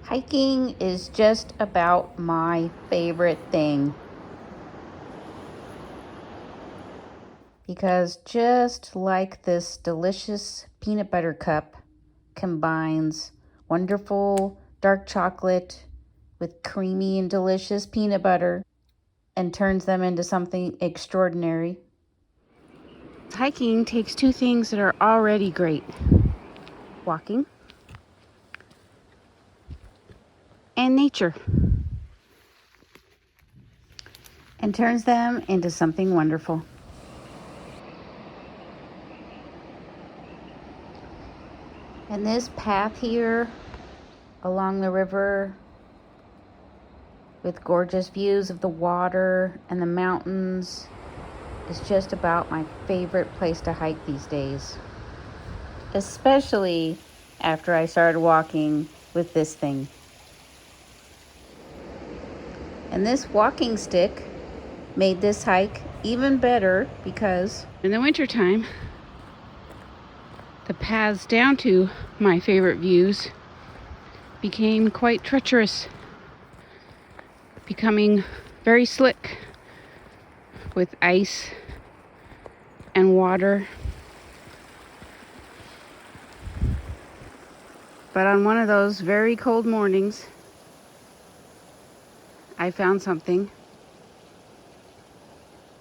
Hiking is just about my favorite thing because just like this delicious peanut butter cup combines wonderful dark chocolate with creamy and delicious peanut butter and turns them into something extraordinary. Hiking takes two things that are already great: walking and nature, and turns them into something wonderful. And this path here along the river with gorgeous views of the water and the mountains is just about my favorite place to hike these days. Especially after I started walking with this thing. And this walking stick made this hike even better because in the wintertime, the paths down to my favorite views became quite treacherous, becoming very slick with ice and water. But on one of those very cold mornings, I found something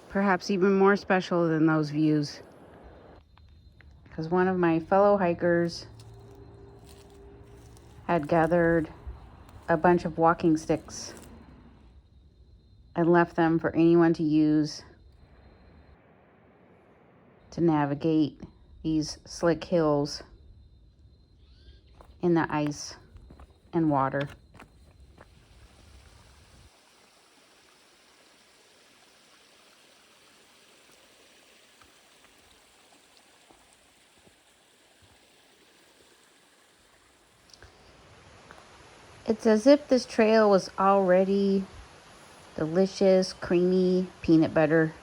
perhaps even more special than those views. Because one of my fellow hikers had gathered a bunch of walking sticks and left them for anyone to use to navigate these slick hills in the ice and water. It's as if this trail was already delicious, creamy peanut butter,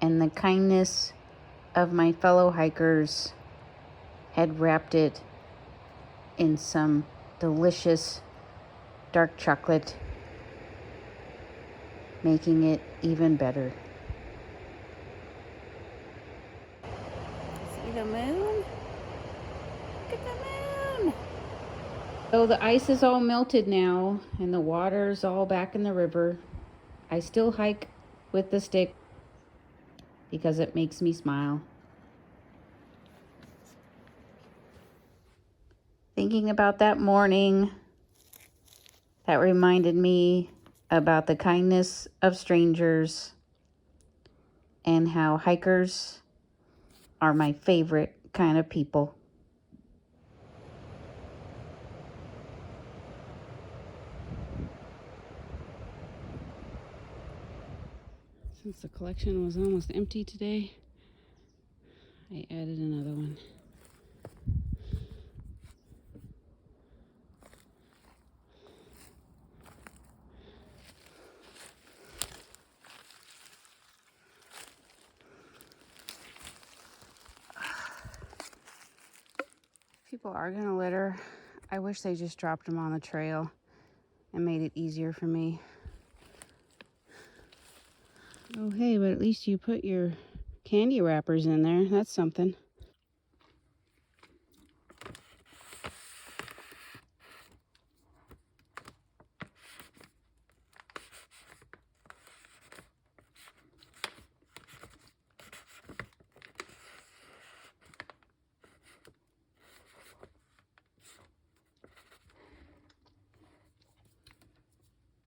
and the kindness of my fellow hikers had wrapped it in some delicious dark chocolate, making it even better. See the moon? Look at the moon! So the ice is all melted now and the water's all back in the river. I still hike with the stick because it makes me smile. Thinking about that morning, that reminded me about the kindness of strangers and how hikers are my favorite kind of people. Since the collection was almost empty today, I added another one. People are gonna litter. I wish they just dropped them on the trail and made it easier for me. Oh hey, but at least you put your candy wrappers in there. That's something.